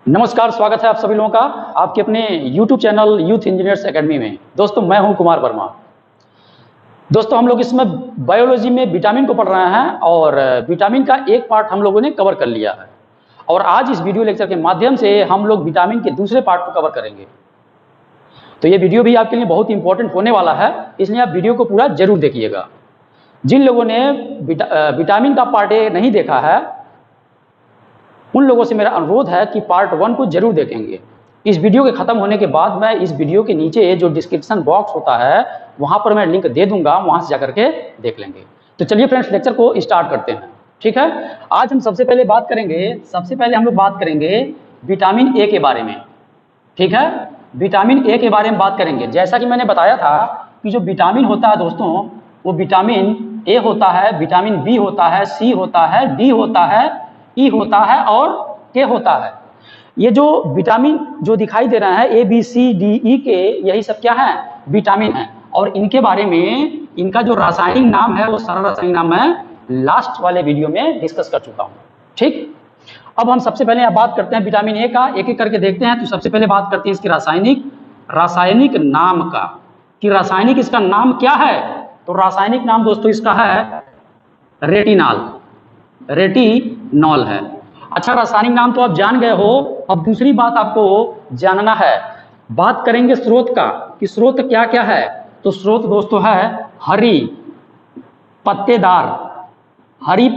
नमस्कार, स्वागत है आप सभी लोगों का आपके अपने YouTube channel youth engineers academy में। दोस्तों मैं हूं कुमार वर्मा। दोस्तों हम लोग इसमें बायोलॉजी में विटामिन को पढ़ रहे हैं और विटामिन का एक पार्ट हम लोगों ने कवर कर लिया है और आज इस वीडियो लेक्चर के माध्यम से हम लोग विटामिन के दूसरे पार्ट को कवर करेंगे। तो ये वीडियो भी आपके लिए बहुत इंपॉर्टेंट होने वाला है, इसलिए आप वीडियो को पूरा जरूर देखिएगा। जिन लोगों ने विटामिन का पार्ट ए नहीं देखा है उन लोगों से मेरा अनुरोध है कि पार्ट 1 को जरूर देखेंगे। इस वीडियो के खत्म होने के बाद मैं इस वीडियो के नीचे जो डिस्क्रिप्शन बॉक्स होता है वहां पर मैं लिंक दे दूंगा, वहां से जाकर के देख लेंगे। तो चलिए फ्रेंड्स, लेक्चर को स्टार्ट करते हैं। ठीक है, आज हम सबसे पहले हम लोग बात करेंगे विटामिन ए के बारे में। ठीक है, विटामिन ए के बारे में बात करेंगे। जैसा कि मैंने बताया था कि जो विटामिन होता है दोस्तों, वो विटामिन ए होता है, विटामिन बी होता है, सी होता है, डी होता है, ई होता है और के होता है। ये जो विटामिन जो दिखाई दे रहा है A B C D E के, यही सब क्या है? विटामिन है। और इनके बारे में इनका जो रासायनिक नाम है वो सारा रासायनिक नाम मैं लास्ट वाले वीडियो में डिस्कस कर चुका हूं। ठीक, अब हम सबसे पहले बात करते हैं विटामिन ए का, एक एक करके देखते हैं। तो सबसे पहले बात करते हैं इसकी रासायनिक नाम का, कि रासायनिक इसका नाम क्या है। तो रासायनिक नाम दोस्तों इसका है रेटिनॉल है। अच्छा, रासायनिक नाम तो आप जान गए हो। अब दूसरी बात आपको जानना है, बात करेंगे स्रोत का, कि स्रोत क्या क्या है। तो स्रोत दोस्तों है हरी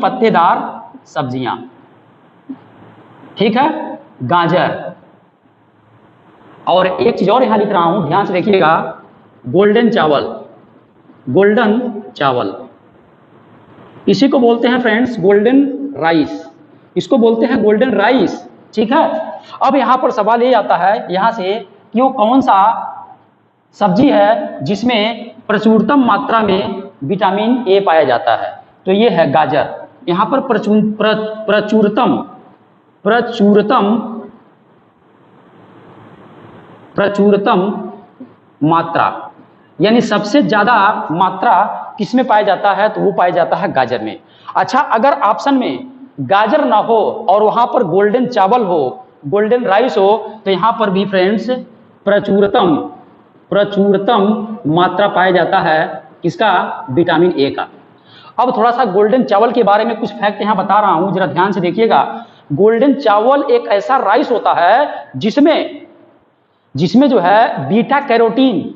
पत्तेदार सब्जियां। ठीक है, गाजर। और एक चीज और यहां लिख रहा हूं, ध्यान से देखिएगा, गोल्डन चावल, इसी को बोलते हैं फ्रेंड्स गोल्डन राइस, इसको बोलते हैं गोल्डन राइस। ठीक है, अब यहां पर सवाल ये आता है यहां से कि वो कौन सा सब्जी है जिसमें प्रचुरतम मात्रा में विटामिन ए पाया जाता है। तो ये है गाजर। यहां पर प्रचुरतम मात्रा, यानी सबसे ज्यादा मात्रा किसमें पाया जाता है? तो वो पाया जाता है गाजर में। अच्छा, अगर ऑप्शन में गाजर ना हो और वहां पर गोल्डन चावल हो, गोल्डन राइस हो, तो यहां पर भी फ्रेंड्स प्रचुरतम मात्रा पाया जाता है किसका? विटामिन ए का। अब थोड़ा सा गोल्डन चावल के बारे में कुछ फैक्ट यहां बता रहा हूं, जरा ध्यान से देखिएगा। गोल्डन चावल एक ऐसा राइस होता है जिसमें जो है बीटा कैरोटीन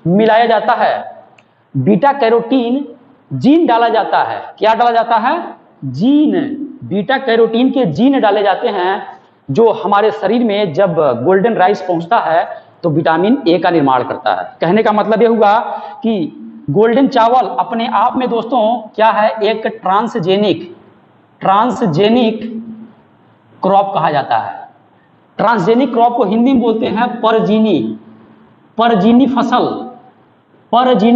मिलाया जाता है। बीटा कैरोटीन जीन डाला जाता है। क्या डाला जाता है? जीन। बीटा कैरोटीन के जीन डाले जाते हैं, जो हमारे शरीर में जब गोल्डन राइस पहुंचता है तो विटामिन ए का निर्माण करता है। कहने का मतलब यह हुआ कि गोल्डन चावल अपने आप में दोस्तों क्या है? एक ट्रांसजेनिक क्रॉप कहा जाता है। ट्रांसजेनिक क्रॉप को हिंदी में बोलते हैं परजीनी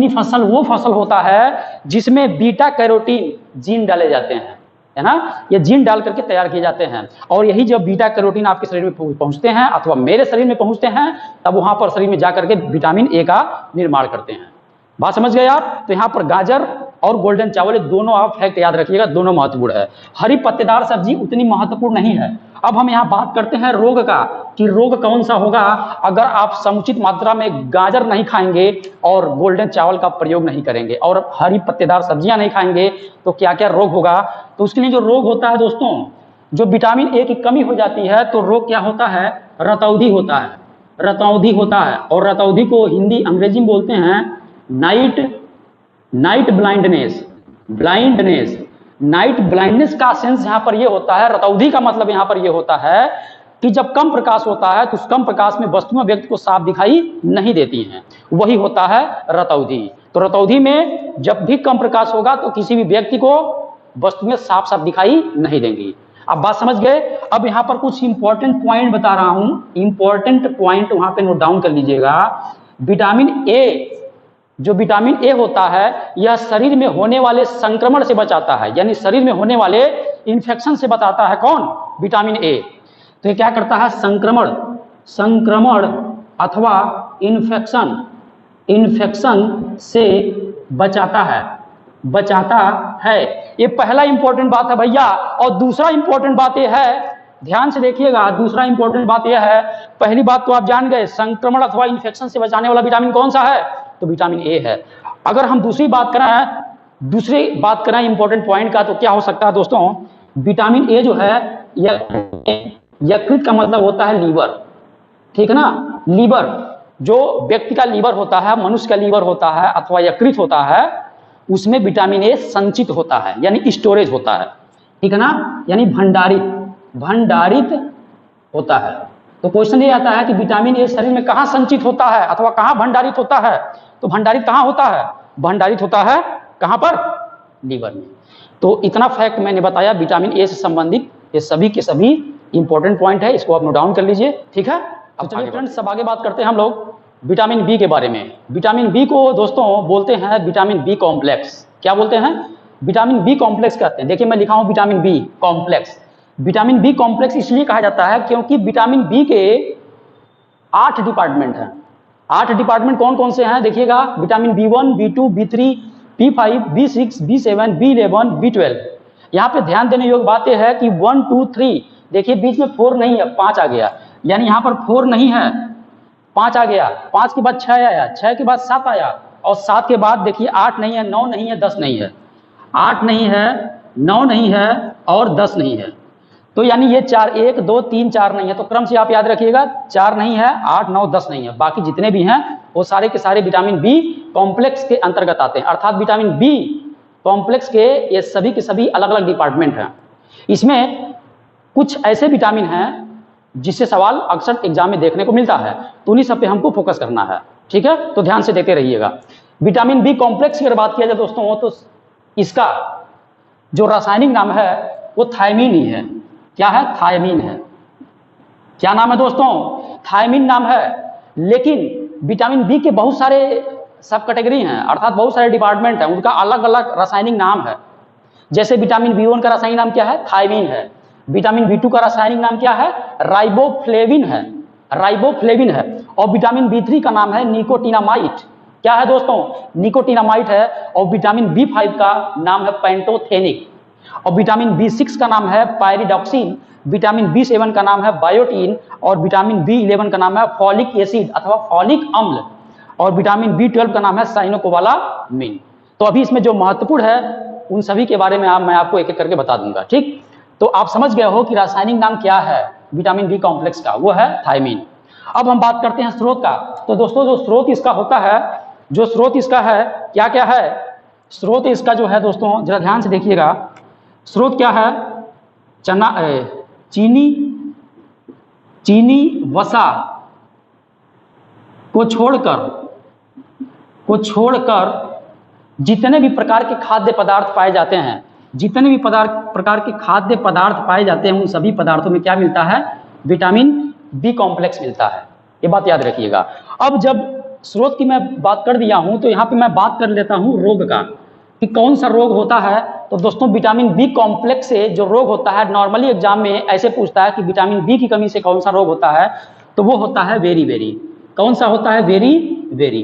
फसल वो फसल होता है जिसमें बीटा कैरोटीन जीन डाले जाते हैं, है ना। ये जीन डाल करके तैयार किए जाते हैं और यही जब बीटा कैरोटीन आपके शरीर में पहुंचते हैं अथवा मेरे शरीर में पहुंचते हैं, तब वहां पर शरीर में जाकर के विटामिन ए का निर्माण करते हैं। बात समझ गए आप? तो यहां पर गाजर और गोल्डन चावल दोनों आप फैक्ट याद रखिएगा, दोनों महत्वपूर्ण है। हरी पत्तेदार सब्जी उतनी महत्वपूर्ण नहीं है। अब हम यहां बात करते हैं रोग का, कि रोग कौन सा होगा अगर आप समुचित मात्रा में गाजर नहीं खाएंगे और गोल्डन चावल का प्रयोग नहीं करेंगे और हरी पत्तेदार सब्जियां नहीं खाएंगे, तो क्या क्या रोग होगा। तो उसके लिए जो रोग होता है दोस्तों, जो विटामिन ए की कमी हो जाती है तो रोग क्या होता है? रतौंधी होता है। और रतौंधी को हिंदी अंग्रेजी में बोलते हैं नाइट ब्लाइंडनेस का सेंस यहां पर यह होता है, रतौंधी का मतलब यहां पर यह होता है कि जब कम प्रकाश होता है तो उस कम प्रकाश में वस्तुएं व्यक्ति को साफ दिखाई नहीं देती हैं, वही होता है रतौंधी। तो रतौंधी में जब भी कम प्रकाश होगा तो किसी भी व्यक्ति को वस्तुएं साफ दिखाई नहीं देंगी। अब बात समझ गए? अब यहां पर कुछ इंपॉर्टेंट पॉइंट बता रहा हूं, इंपॉर्टेंट पॉइंट वहां पे नोट डाउन कर लीजिएगा। जो विटामिन ए होता है यह शरीर में होने वाले संक्रमण से बचाता है, यानी शरीर में होने वाले इंफेक्शन से बचाता है। कौन? Vitamin A. तो ये क्या करता है? संक्रमण अथवा इन्फेक्शन से बचाता है। बचाता है। ये पहला इंपॉर्टेंट बात है भैया। और दूसरा इंपॉर्टेंट बात यह है, ध्यान से देखिएगा, दूसरा इंपॉर्टेंट बात यह है, पहली बात तो आप जान गए, संक्रमण अथवा इन्फेक्शन से बचाने वाला विटामिन कौन सा है, तो विटामिन ए है। अगर हम दूसरी बात करें इंपॉर्टेंट पॉइंट का, तो क्या हो सकता है दोस्तों, विटामिन ए जो है, यकृत का मतलब होता है लीवर, ठीक है ना। लीवर, जो व्यक्ति का लीवर होता है, मनुष्य का लीवर होता है अथवा यकृत होता है, उसमें विटामिन ए संचित होता है, यानी स्टोरेज होता है, ठीक है ना, यानी भंडारित होता है। तो क्वेश्चन ये आता है कि विटामिन ए शरीर में कहाँ संचित होता है अथवा कहाँ भंडारित होता है, तो भंडारित कहाँ होता है, भंडारित होता है कहाँ पर, लीवर में। तो इतना फैक्ट मैंने बताया विटामिन ए से संबंधित, ये सभी के सभी इंपॉर्टेंट पॉइंट है, इसको आप नोट डाउन कर लीजिए, ठीक है। अब चलिए फ्रेंड्स, सब आगे बात करते हैं हम लोग विटामिन बी के बारे में। विटामिन बी को दोस्तों बोलते हैं विटामिन बी कॉम्प्लेक्स। क्या बोलते हैं, विटामिन बी कॉम्प्लेक्स कहते हैं। देखिए मैं लिखा हूं vitamin B complex. Vitamin B complex इसलिए कहा जाता है क्योंकि विटामिन बी के 8 डिपार्टमेंट हैं। 8 डिपार्टमेंट कौन कौन से हैं देखिएगा, vitamin B1, B2, B3, B5, B6, B7, B11, B12। यहाँ पे ध्यान देने योग्य बात यह है कि 1, 2, 3, देखिए बीच में 4 नहीं है, 5 आ गया, यानी यहाँ पर 4 नहीं है, 5 आ गया, 5 के बाद 6 आया, 6 के बाद 7 आया, और 7 के बाद देखिए 8 नहीं है, 9 नहीं है, 10 नहीं है, 8 नहीं है, 9 नहीं है और 10 नहीं है। तो यानी ये 4, 1, 2, 3, 4 नहीं है। तो क्रम से आप याद रखिएगा, 4 नहीं है, 8, 9, 10 नहीं है, बाकी जितने भी हैं वो सारे के सारे विटामिन बी कॉम्प्लेक्स के अंतर्गत आते हैं। अर्थात विटामिन बी कॉम्प्लेक्स के ये सभी के सभी अलग अलग डिपार्टमेंट हैं। इसमें कुछ ऐसे विटामिन हैं जिससे सवाल अक्सर एग्जाम में देखने को मिलता है, तो उन्हीं सब पे हमको फोकस करना है, ठीक है। तो ध्यान से देते रहिएगा। विटामिन बी कॉम्प्लेक्स की अगर बात किया जाए दोस्तों, तो इसका जो रासायनिक नाम है वो थायमीन ही है। क्या है, थायमीन है। क्या नाम है दोस्तों, थायमीन नाम है। लेकिन विटामिन बी के बहुत सारे सब कैटेगरी हैं, अर्थात बहुत सारे डिपार्टमेंट हैं, उनका अलग अलग रासायनिक नाम है। जैसे विटामिन बी1 का रासायनिक नाम क्या है, थायमीन है। विटामिन बी2 का रासायनिक नाम क्या है, राइबोफ्लेविन है, राइबोफ्लेविन है। और विटामिन बी3 का नाम है निकोटिनामाइड। क्या है दोस्तों, निकोटिनामाइड है। और विटामिन बी5 का नाम है पेंटोथेनिक। और विटामिन बी6 का नाम है पायरिडॉक्सिन। विटामिन बी7 का नाम है बायोटीन। और विटामिन बी11 का नाम है फॉलिक एसिड अथवा फॉलिक अम्ल। और विटामिन बी12 का नाम है साइनोकोबालामिन। तो अभी इसमें जो महत्वपूर्ण है उन सभी के बारे में मैं आपको एक एक करके बता दूंगा, ठीक। तो आप समझ गए हो कि रासायनिक नाम क्या है विटामिन बी कॉम्प्लेक्स का, वो है थायमीन। अब हम बात करते हैं स्रोत का। तो दोस्तों जो स्रोत इसका होता है, जो स्रोत इसका है, क्या क्या है स्रोत इसका जो है दोस्तों, जरा ध्यान से देखिएगा। स्रोत क्या है, चीनी वसा को छोड़कर जितने भी प्रकार के खाद्य पदार्थ पाए जाते हैं, जितने भी प्रकार के खाद्य पदार्थ पाए जाते हैं, उन सभी पदार्थों में क्या मिलता है, विटामिन बी कॉम्प्लेक्स मिलता है। ये बात याद रखिएगा। अब जब स्रोत की मैं बात कर दिया हूं, तो यहाँ पे मैं बात कर लेता हूं रोग का, कि कौन सा रोग होता है। तो दोस्तों विटामिन बी कॉम्प्लेक्स से जो रोग होता है, नॉर्मली एग्जाम में ऐसे पूछता है कि विटामिन बी की कमी से कौन सा रोग होता है, तो वो होता है वेरी वेरी। कौन सा होता है, वेरी वेरी।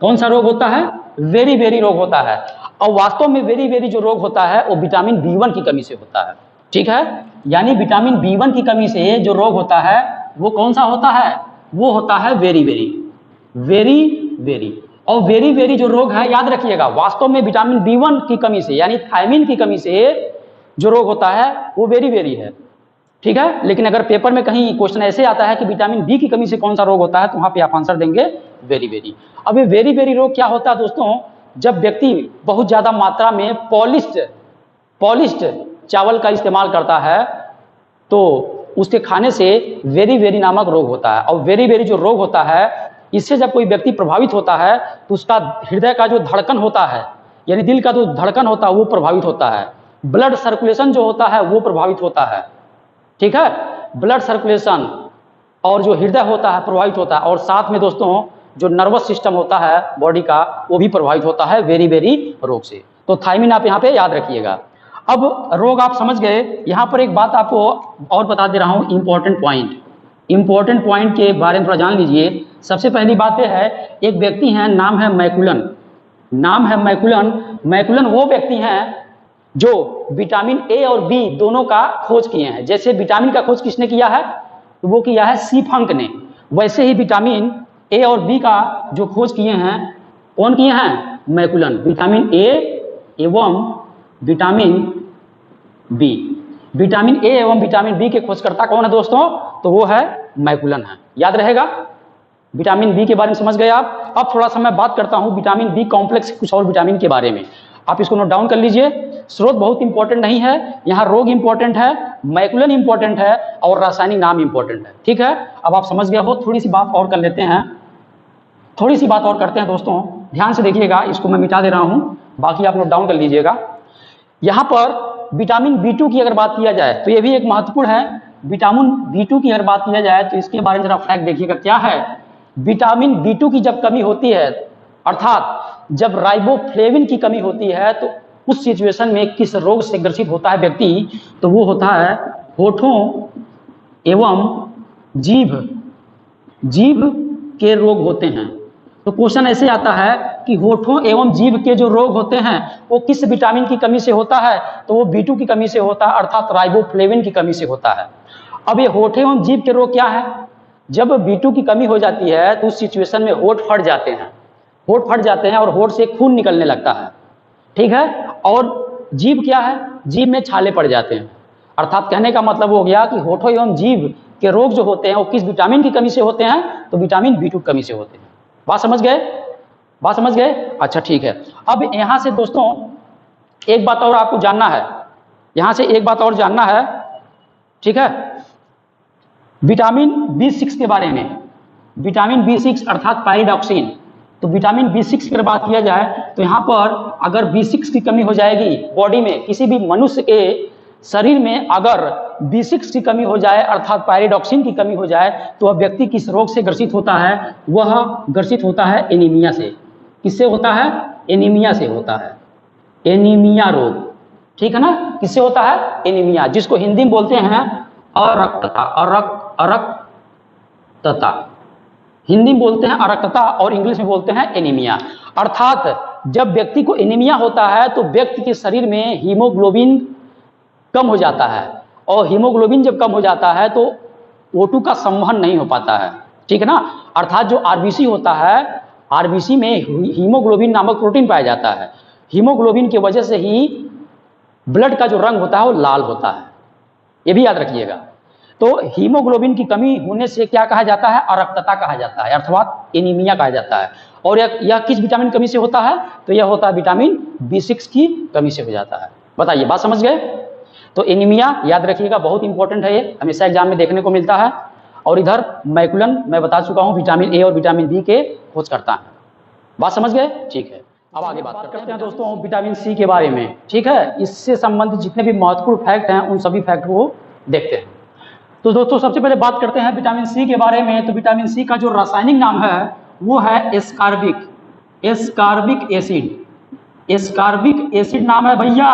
कौन सा रोग होता है, वेरी वेरी रोग होता है। और वास्तव में वेरी वेरी जो रोग होता है वो विटामिन बी1 की कमी से होता है, ठीक है। यानी विटामिन बी1 की कमी से जो रोग होता है वो कौन सा होता है, वो होता है वेरी वेरी, वेरी वेरी। और वेरी वेरी जो रोग है, याद रखिएगा, वास्तव में विटामिन बी1 की कमी से यानी थायमीन की कमी से जो रोग होता है वो वेरी वेरी है, ठीक है। लेकिन अगर पेपर में कहीं क्वेश्चन ऐसे आता है कि विटामिन बी की कमी से कौन सा रोग होता है, तो वहां पे आप आंसर देंगे वेरी वेरी। अब ये वेरी वेरी रोग क्या होता है दोस्तों, जब व्यक्ति बहुत ज्यादा मात्रा में पॉलिश्ड चावल का इस्तेमाल करता है, तो उसके खाने से वेरी वेरी नामक रोग होता है। और वेरी वेरी जो रोग होता है, इससे जब कोई व्यक्ति प्रभावित होता है तो उसका हृदय का जो धड़कन होता है, यानी दिल का जो धड़कन होता है वो प्रभावित होता है। ब्लड सर्कुलेशन जो होता है वो प्रभावित होता है, ठीक है। ब्लड सर्कुलेशन और जो हृदय होता है प्रभावित होता है। और साथ में दोस्तों जो नर्वस सिस्टम होता है बॉडी का, वो भी प्रभावित होता है वेरी वेरी रोग से। तो थायमीन आप यहाँ पे याद रखिएगा। अब रोग आप समझ गए। यहाँ पर एक बात आपको और बता दे रहा हूँ, इंपॉर्टेंट पॉइंट के बारे में थोड़ा जान लीजिए। सबसे पहली बात यह है, एक व्यक्ति है, नाम है मैकुलन, नाम है मैकुलन। मैकुलन वो व्यक्ति हैं जो विटामिन ए और बी दोनों का खोज किए हैं। जैसे विटामिन का खोज किसने किया है, तो वो किया है सी फंक ने। वैसे ही विटामिन ए और बी का जो खोज किए हैं, कौन किए हैं, मैकुलन। विटामिन ए एवं विटामिन बी, विटामिन ए एवं विटामिन बी के खोजकर्ता कौन है दोस्तों, तो वो है मैकुलन है। याद रहेगा, विटामिन बी के बारे में समझ गए आप। अब थोड़ा सा मैं बात करता हूं विटामिन बी कॉम्प्लेक्स कुछ और विटामिन के बारे में, आप इसको नोट डाउन कर लीजिए। स्रोत बहुत इंपॉर्टेंट नहीं है, यहाँ रोग इंपॉर्टेंट है, मैकुलन इंपॉर्टेंट है और रासायनिक नाम इंपॉर्टेंट है। ठीक है, अब आप समझ गए हो। थोड़ी सी बात और कर लेते हैं, थोड़ी सी बात और करते हैं दोस्तों, ध्यान से देखिएगा। इसको मैं मिटा दे रहा हूं, बाकी आप नोट डाउन कर लीजिएगा। यहाँ पर विटामिन B2 की अगर बात किया जाए तो ये भी एक महत्वपूर्ण है। विटामिन B2 की अगर बात किया जाए तो इसके बारे में जरा फैक्ट देखिएगा क्या है। विटामिन B2 की जब कमी होती है, अर्थात जब राइबोफ्लेविन की कमी होती है, तो उस सिचुएशन में किस रोग से ग्रसित होता है व्यक्ति, तो वो होता है होठों एवं जीभ के रोग होते हैं। तो क्वेश्चन ऐसे आता है कि होठों एवं जीभ के जो रोग होते हैं वो किस विटामिन की कमी से होता है, तो वो B2 की कमी से होता है, अर्थात राइबोफ्लेविन की कमी से होता है। अब ये होठ एवं जीभ के रोग क्या है, जब B2 की कमी हो जाती है तो उस सिचुएशन में होठ फट जाते हैं, होठ फट जाते हैं और होठ से खून निकलने लगता है। ठीक है, और जीभ क्या है, जीभ में छाले पड़ जाते हैं। अर्थात कहने का मतलब हो गया कि होठों एवं जीभ के रोग जो होते हैं वो किस विटामिन की कमी से होते हैं, तो विटामिन B2 की कमी से होते हैं। बात समझ गए, बात समझ गए, अच्छा ठीक है। अब यहां से दोस्तों एक बात और आपको जानना है, यहां से एक बात और जानना है, ठीक है, विटामिन B6 के बारे में। विटामिन B6 अर्थात पायरिडॉक्सिन। तो विटामिन B6 की बात किया जाए तो यहाँ पर अगर B6 की कमी हो जाएगी बॉडी में, किसी भी मनुष्य के शरीर में अगर B6 की कमी हो जाए अर्थात पायरिडॉक्सिन की कमी हो जाए, तो वह व्यक्ति किस रोग से ग्रसित होता है, वह ग्रसित होता है एनीमिया से। किससे होता है, एनीमिया से होता है, एनीमिया रोग। ठीक है ना, किससे होता है, एनीमिया, जिसको हिंदी में बोलते हैं अरक्तता। अरक्तता हिंदी में बोलते हैं अरक्तता और इंग्लिश में बोलते हैं एनीमिया। अर्थात जब व्यक्ति को एनीमिया होता है तो व्यक्ति के शरीर में हीमोग्लोबिन कम हो जाता है, और हीमोग्लोबिन जब कम हो जाता है तो O2 का संवहन नहीं हो पाता है। ठीक है ना, अर्थात जो आरबीसी होता है, आरबीसी में हीमोग्लोबिन नामक प्रोटीन पाया जाता है। हीमोग्लोबिन की वजह से ही ब्लड का जो रंग होता है वो लाल होता है, ये भी याद रखिएगा। तो हीमोग्लोबिन की कमी होने से क्या कहा जाता है, अरक्तता कहा जाता है, अर्थात एनीमिया कहा जाता है। और यह किस विटामिन कमी से होता है, तो यह होता है विटामिन B6 की कमी से हो जाता है। बताइए, बात समझ गए। तो एनीमिया याद रखिएगा, बहुत इंपॉर्टेंट है, ये हमेशा एग्जाम में देखने को मिलता है। और इधर मैकुलन मैं बता चुका हूं, विटामिन ए और विटामिन बी के खोज करता है। बात समझ गए, ठीक है। अब आगे बात करते हैं दोस्तों विटामिन सी के बारे में। ठीक है, इससे संबंधित जितने भी महत्वपूर्ण फैक्ट हैं उन सभी फैक्ट को देखते हैं। तो दोस्तों सबसे पहले बात करते हैं विटामिन सी के बारे में। तो विटामिन सी का जो रासायनिक नाम है वो है एस्कॉर्बिक एसिड। एस्कॉर्बिक एसिड नाम है भैया,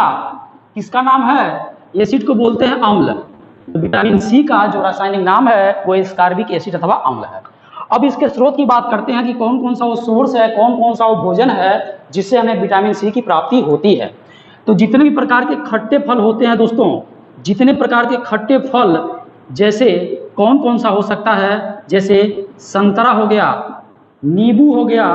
किसका नाम है, एसिड को बोलते हैं अम्ल। तो विटामिन सी का जो रासायनिक नाम है वो एस्कॉर्बिक एसिड अथवा अम्ल है। अब इसके स्रोत की बात करते हैं कि कौन कौन सा वो सोर्स है, कौन कौन सा वो भोजन है जिससे हमें विटामिन सी की प्राप्ति होती है। तो जितने भी प्रकार के खट्टे फल होते हैं दोस्तों, जितने प्रकार के खट्टे फल, जैसे कौन कौन सा हो सकता है, जैसे संतरा हो गया, नींबू हो गया,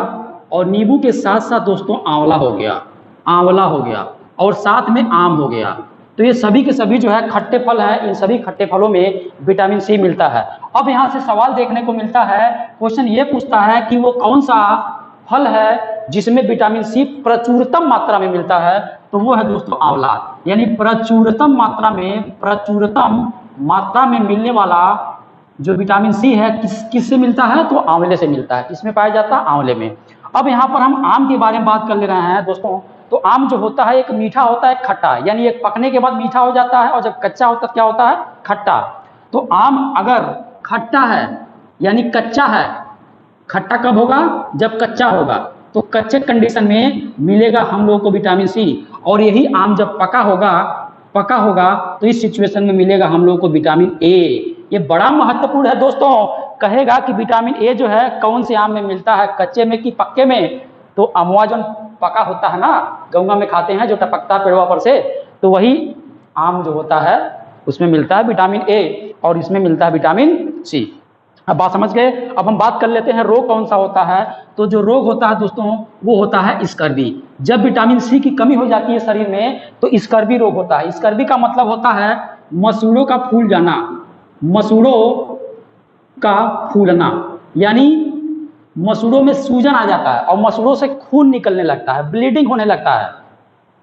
और नींबू के साथ साथ दोस्तों आंवला हो गया, आंवला हो गया, और साथ में आम हो गया। तो ये सभी के सभी जो है खट्टे फल हैं, इन सभी खट्टे फलों में विटामिन सी मिलता है। अब यहाँ से सवाल देखने को मिलता है, क्वेश्चन ये पूछता है कि वो कौन सा फल है जिसमें विटामिन सी प्रचुरतम मात्रा में मिलता है, तो वो है दोस्तों आंवला। यानी प्रचुरतम मात्रा में मिलने वाला जो विटामिन सी है किससे मिलता है, तो आंवले से मिलता है। इसमें पाया जाता है आंवले में। अब यहाँ पर हम आम के बारे में बात कर ले रहे हैं दोस्तों। तो आम जो होता है एक मीठा होता है, खट्टा, यानी एक पकने के बाद मीठा हो जाता है और जब कच्चा होता है क्या होता है, खट्टा। तो आम अगर खट्टा है यानी कच्चा है, खट्टा कब होगा, जब कच्चा होगा। तो कच्चे कंडीशन में मिलेगा हम लोगों को विटामिन सी, और यही आम जब पका होगा तो इस सिचुएशन में मिलेगा हम लोगों को विटामिन ए। ये बड़ा महत्वपूर्ण है दोस्तों। कहेगा कि विटामिन ए जो है कौन से आम में मिलता है, कच्चे में कि पक्के में, तो अमवाजन पका होता है ना, गंगा में खाते हैं जो टपकता है पेड़वा पर से, तो वही आम जो होता है उसमें मिलता है विटामिन ए और इसमें मिलता है विटामिन सी। अब बात समझ गए। अब हम बात कर लेते हैं रोग कौन सा होता है। तो जो रोग होता है दोस्तों वो होता है स्कर्वी। जब विटामिन सी की कमी हो जाती है शरीर में तो स्कर्वी रोग होता है। स्कर्वी का मतलब होता है मसूड़ों का फूल जाना, मसूड़ों का फूलना, यानी मसूड़ों में सूजन आ जाता है और मसूड़ों से खून निकलने लगता है, ब्लीडिंग होने लगता है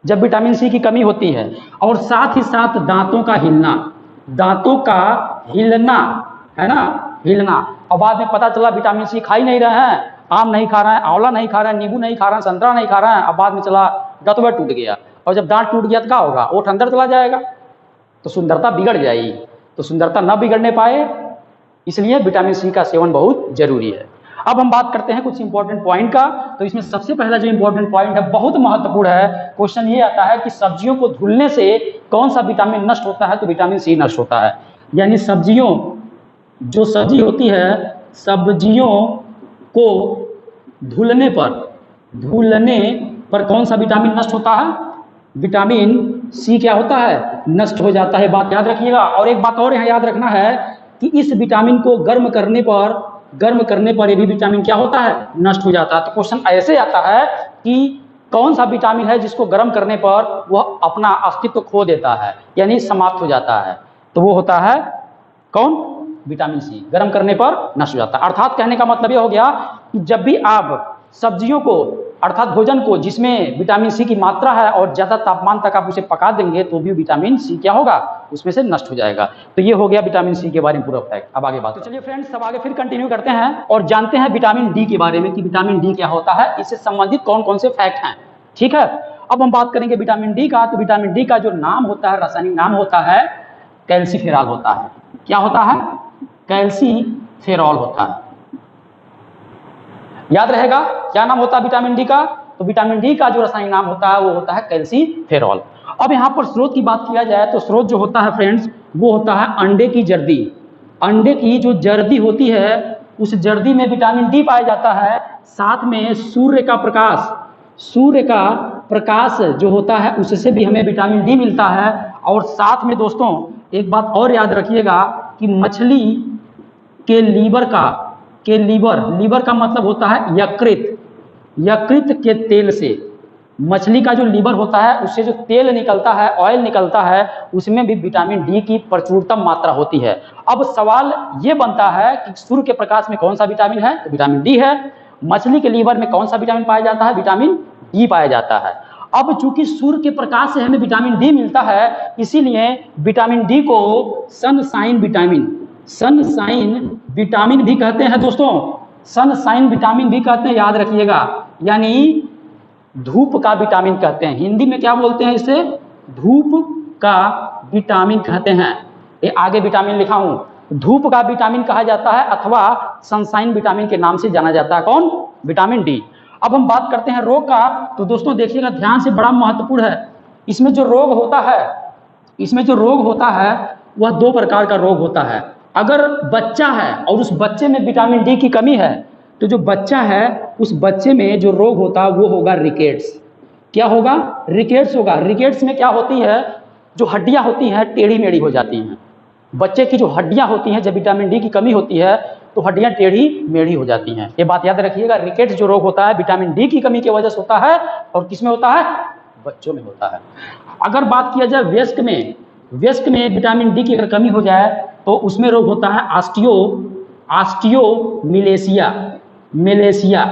जब विटामिन सी की कमी होती है। और साथ ही साथ दांतों का हिलना, दांतों का हिलना है ना, हिलना। और बाद में पता चला विटामिन सी खा ही नहीं रहे हैं, आम नहीं खा रहे हैं, आंवला नहीं खा रहे हैं, नींबू नहीं खा रहे हैं, संतरा नहीं खा रहे हैं, अब बाद में चला दांतवा टूट गया। और जब दांत टूट गया तो क्या होगा, ओठ अंदर चला जाएगा तो सुंदरता बिगड़ जाएगी। तो सुंदरता न बिगड़ने पाए इसलिए विटामिन सी का सेवन बहुत जरूरी है। अब हम बात करते हैं कुछ इंपॉर्टेंट पॉइंट का। तो इसमें सबसे पहला जो इंपॉर्टेंट पॉइंट है, बहुत महत्वपूर्ण है, क्वेश्चन ये आता है कि सब्जियों को धुलने से कौन सा विटामिन नष्ट होता है, तो विटामिन सी नष्ट होता है। यानी सब्जियों, जो सब्जी होती है, सब्जियों को धुलने पर कौन सा विटामिन नष्ट होता है, विटामिन सी क्या होता है, नष्ट हो जाता है। बात याद रखिएगा। और एक बात और यहाँ याद रखना है कि इस विटामिन को गर्म करने पर ये भी विटामिन क्या होता है, नष्ट हो जाता है। तो क्वेश्चन ऐसे आता है कि कौन सा विटामिन है जिसको गर्म करने पर वह अपना अस्तित्व खो देता है, यानी समाप्त हो जाता है, तो वो होता है कौन, विटामिन सी। गर्म करने पर नष्ट हो जाता है। अर्थात कहने का मतलब ये हो गया कि जब भी आप सब्जियों को अर्थात भोजन को जिसमें विटामिन सी की मात्रा है और ज़्यादा तापमान तक आप उसे पका देंगे तो भी विटामिन सी क्या होगा, उसमें से नष्ट हो जाएगा। तो ये हो गया विटामिन सी के बारे में पूरा फैक्ट। अब आगे बात, तो चलिए फ्रेंड्स सब आगे फिर कंटिन्यू करते हैं और जानते हैं विटामिन डी के बारे में कि विटामिन डी क्या होता है, इससे संबंधित कौन कौन से फैक्ट हैं। ठीक है, अब हम बात करेंगे विटामिन डी का। तो विटामिन डी का जो नाम होता है, रासायनिक नाम होता है कैल्सीफेरॉल होता है। क्या होता है, कैल्सीफेरॉल होता है। याद रहेगा क्या नाम होता है विटामिन डी का, तो विटामिन डी का जो रासायनिक नाम होता है वो होता है कैल्सीफेरॉल। अब यहाँ पर स्रोत की बात किया जाए तो स्रोत जो होता है फ्रेंड्स वो होता है अंडे की जर्दी। अंडे की जो जर्दी होती है उस जर्दी में विटामिन डी पाया जाता है। साथ में सूर्य का प्रकाश जो होता है उससे भी हमें विटामिन डी मिलता है। और साथ में दोस्तों एक बात और याद रखिएगा कि मछली के लीवर का मतलब होता है यकृत के तेल से, मछली का जो लीवर होता है उससे जो तेल निकलता है, ऑयल निकलता है, उसमें भी विटामिन डी की प्रचुरतम मात्रा होती है। अब सवाल ये बनता है कि सूर्य के प्रकाश में कौन सा विटामिन है, तो विटामिन डी है। मछली के लीवर में कौन सा विटामिन पाया जाता है, विटामिन डी पाया जाता है। अब चूंकि सूर्य के प्रकाश से हमें विटामिन डी मिलता है, इसीलिए विटामिन डी को सनशाइन विटामिन भी कहते हैं दोस्तों, सनशाइन विटामिन भी कहते हैं, याद रखिएगा। यानी धूप का विटामिन कहते हैं, हिंदी में क्या बोलते हैं इसे, धूप का विटामिन कहते हैं। ये आगे विटामिन लिखा हूं, धूप का विटामिन कहा जाता है अथवा सनशाइन विटामिन के नाम से जाना जाता है। कौन, विटामिन डी। अब हम बात करते हैं रोग का। तो दोस्तों देखिएगा ध्यान से, बड़ा महत्वपूर्ण है। इसमें जो रोग होता है वह दो प्रकार का रोग होता है। अगर बच्चा है और उस बच्चे में विटामिन डी की कमी है तो जो बच्चा है उस बच्चे में जो रोग होता है वो होगा रिकेट्स। क्या होगा, रिकेट्स होगा। रिकेट्स में क्या होती है, जो हड्डियां होती हैं टेढ़ी मेढ़ी हो जाती हैं। बच्चे की जो हड्डियां होती हैं, जब विटामिन डी की कमी होती है तो हड्डियां टेढ़ी मेढ़ी हो जाती हैं। ये बात याद रखिएगा। रिकेट्स जो रोग होता है विटामिन डी की कमी की वजह से होता है और किसमें होता है, बच्चों में होता है। अगर बात किया जाए वयस्क में विटामिन डी की अगर कमी हो जाए तो उसमें रोग होता है ऑस्टियोमिलेशिया।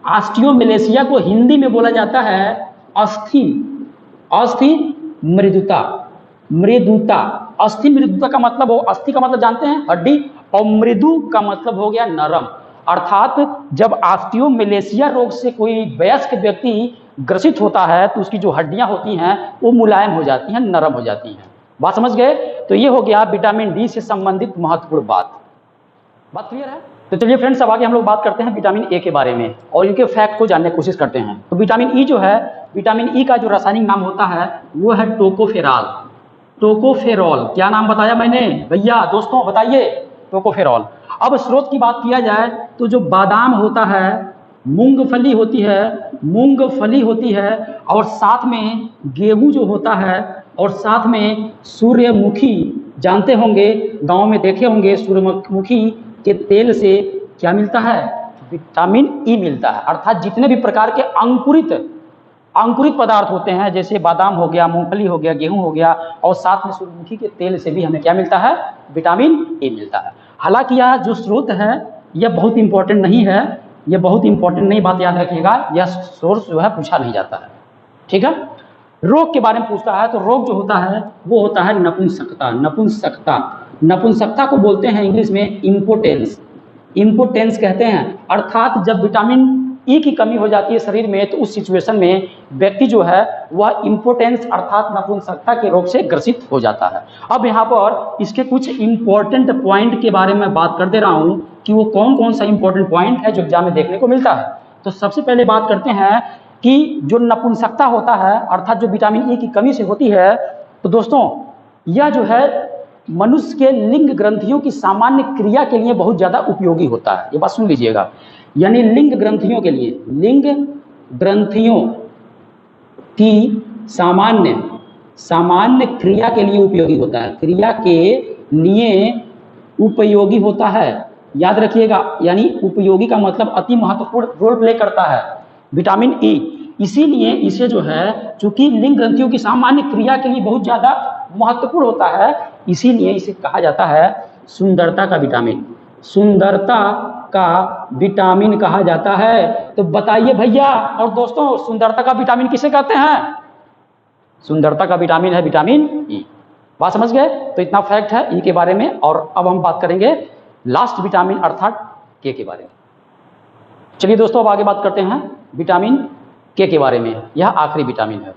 ऑस्टियोमिलेशिया को हिंदी में बोला जाता है अस्थि मृदुता। अस्थि मृदुता का मतलब हो, अस्थि का मतलब जानते हैं हड्डी, और मृदु का मतलब हो गया नरम। अर्थात जब ऑस्टियोमिलेशिया रोग से कोई वयस्क व्यक्ति ग्रसित होता है तो उसकी जो हड्डियां होती हैं वो मुलायम हो जाती हैं, नरम हो जाती हैं। बात समझ गए। तो ये हो गया विटामिन डी से संबंधित महत्वपूर्ण बात क्लियर है। तो चलिए फ्रेंड्स अब आगे हम लोग बात करते हैं विटामिन ए के बारे में और इनके फैक्ट को जानने की कोशिश करते हैं। तो विटामिन ई जो है, विटामिन ई का जो रासायनिक नाम होता है वो है टोकोफेरॉल। क्या नाम बताया मैंने भैया, दोस्तों बताइए, टोकोफेरॉल। अब स्रोत की बात किया जाए तो जो बादाम होता है मूंगफली होती है, मूंगफली होती है, और साथ में गेहूं जो होता है, और साथ में सूर्यमुखी, जानते होंगे गांव में देखे होंगे सूर्यमुखी के तेल से क्या मिलता है, विटामिन ई मिलता है। अर्थात जितने भी प्रकार के अंकुरित पदार्थ होते हैं, जैसे बादाम हो गया, मूंगफली हो गया, गेहूं हो गया, और साथ में सूर्यमुखी के तेल से भी हमें क्या मिलता है, विटामिन ए मिलता है। हालांकि यह जो स्रोत है यह बहुत इंपॉर्टेंट नहीं है, यह बहुत इंपॉर्टेंट नहीं, बात याद रखिएगा, यह सोर्स जो है पूछा नहीं जाता है। ठीक है, रोग के बारे में पूछता है तो रोग जो होता है वो होता है नपुंसकता। नपुंसकता, नपुंसकता को बोलते हैं इंग्लिश में इम्पोटेंस, इम्पोटेंस कहते हैं। अर्थात जब विटामिन ई की कमी हो जाती है शरीर में तो उस सिचुएशन में व्यक्ति जो है वह इम्पोटेंस अर्थात नपुंसकता के रोग से ग्रसित हो जाता है। अब यहाँ पर इसके कुछ इंपॉर्टेंट पॉइंट के बारे में बात कर दे रहा हूँ कि वो कौन कौन सा इंपॉर्टेंट पॉइंट है जो एग्जाम में देखने को मिलता है। तो सबसे पहले बात करते हैं कि जो नपुंसकता होता है अर्थात जो विटामिन ई की कमी से होती है, तो दोस्तों यह जो है मनुष्य के लिंग ग्रंथियों की सामान्य क्रिया के लिए बहुत ज़्यादा उपयोगी होता है। ये बात सुन लीजिएगा, यानी लिंग ग्रंथियों के लिए, लिंग ग्रंथियों की सामान्य क्रिया के लिए उपयोगी होता है, क्रिया के लिए उपयोगी होता है। याद रखिएगा, यानी उपयोगी का मतलब अति महत्वपूर्ण रोल प्ले करता है विटामिन ई। इसीलिए इसे जो है चूंकि लिंग ग्रंथियों की सामान्य क्रिया के लिए बहुत ज़्यादा महत्वपूर्ण होता है, इसीलिए इसे कहा जाता है सुंदरता का विटामिन, सुंदरता का विटामिन कहा जाता है। तो बताइए भैया और दोस्तों, सुंदरता का विटामिन किसे कहते हैं? सुंदरता का विटामिन है विटामिन ई। बात समझ गए? तो इतना फैक्ट है ई के बारे में। और अब हम बात करेंगे लास्ट विटामिन अर्थात के बारे में। चलिए दोस्तों, अब आगे बात करते हैं विटामिन के बारे में, यह आखिरी विटामिन है।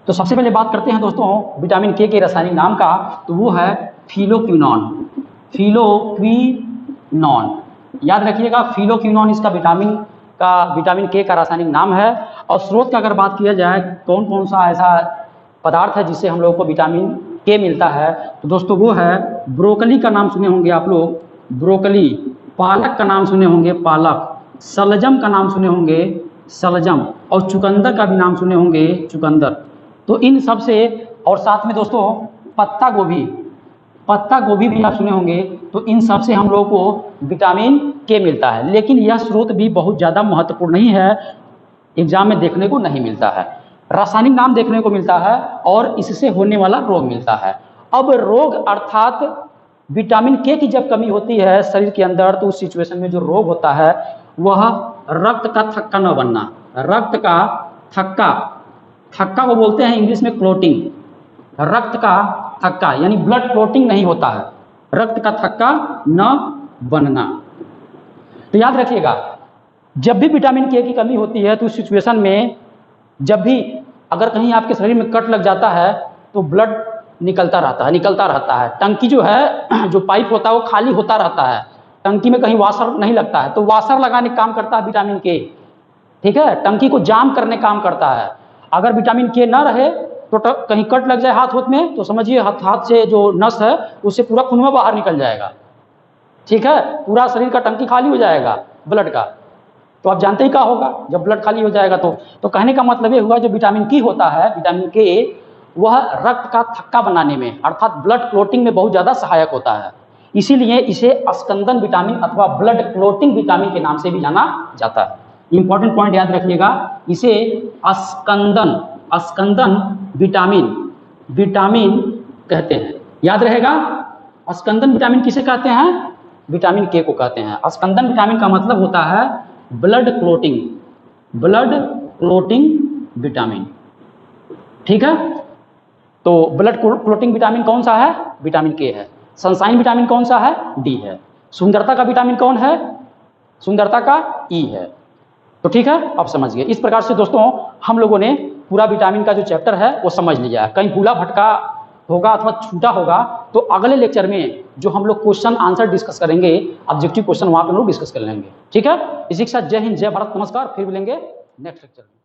तो सबसे पहले बात करते हैं दोस्तों विटामिन के रासायनिक नाम का, तो वो है फिलोक्विनोन, फिलोक्विनोन। याद रखिएगा, फिलोक्विनोन इसका विटामिन के का रासायनिक नाम है। और स्रोत का अगर बात किया जाए कौन कौन सा ऐसा पदार्थ है जिससे हम लोगों को विटामिन के मिलता है, तो दोस्तों वो है ब्रोकली का नाम सुने होंगे आप लोग, ब्रोकली, पालक का नाम सुने होंगे पालक, सलजम का नाम सुने होंगे सलजम, और चुकंदर का भी नाम सुने होंगे चुकंदर। तो इन सब से, और साथ में दोस्तों पत्ता गोभी भी आप सुने होंगे। तो इन सब से हम लोगों को विटामिन के मिलता है। लेकिन यह स्रोत भी बहुत ज़्यादा महत्वपूर्ण नहीं है, एग्जाम में देखने को नहीं मिलता है। रासायनिक नाम देखने को मिलता है और इससे होने वाला रोग मिलता है। अब रोग अर्थात विटामिन के की जब कमी होती है शरीर के अंदर, तो उस सिचुएशन में जो रोग होता है वह रक्त का थक्का न बनना, रक्त का थक्का को बोलते हैं इंग्लिश में क्लोटिंग, रक्त का थक्का यानी ब्लड क्लोटिंग नहीं होता है, रक्त का थक्का न बनना। तो याद रखिएगा, जब भी विटामिन के की कमी होती है तो उस सिचुएशन में जब भी अगर कहीं आपके शरीर में कट लग जाता है तो ब्लड निकलता रहता है। टंकी जो है, जो पाइप होता है वो खाली होता रहता है, टंकी में कहीं वाशर नहीं लगता है, तो वाशर लगाने का काम करता है विटामिन के। ठीक है, टंकी को जाम करने काम करता है। अगर विटामिन के ना रहे तो कहीं कट लग जाए हाथ में, तो समझिए हाथ से जो नस है उससे पूरा खून बाहर निकल जाएगा। ठीक है, पूरा शरीर का टंकी खाली हो जाएगा ब्लड का। तो आप जानते ही क्या होगा जब ब्लड खाली हो जाएगा। तो कहने का मतलब ये हुआ जो विटामिन के होता है, विटामिन के, वह रक्त का थक्का बनाने में अर्थात ब्लड क्लोटिंग में बहुत ज़्यादा सहायक होता है। इसीलिए इसे स्कंदन विटामिन अथवा ब्लड क्लोटिंग विटामिन के नाम से भी जाना जाता है। इंपॉर्टेंट पॉइंट याद रखिएगा, इसे स्कंदन विटामिन कहते हैं। याद रहेगा, स्कंदन विटामिन किसे कहते हैं? विटामिन के को कहते हैं। स्कंदन विटामिन का मतलब होता है ब्लड क्लोटिंग विटामिन। ठीक है, तो ब्लड क्लोटिंग विटामिन कौन सा है? विटामिन के है। सनसाइन विटामिन कौन सा है? डी है। सुंदरता का विटामिन कौन है? सुंदरता का ई है। तो ठीक है, आप समझ गए। इस प्रकार से दोस्तों हम लोगों ने पूरा विटामिन का जो चैप्टर है वो समझ लिया है। कहीं भूला भटका होगा अथवा छूटा होगा तो अगले लेक्चर में जो हम लोग क्वेश्चन आंसर डिस्कस करेंगे, ऑब्जेक्टिव क्वेश्चन, वहाँ पे हम लोग डिस्कस कर लेंगे। ठीक है, इसी के साथ जय हिंद, जय भारत, नमस्कार। फिर मिलेंगे नेक्स्ट लेक्चर में।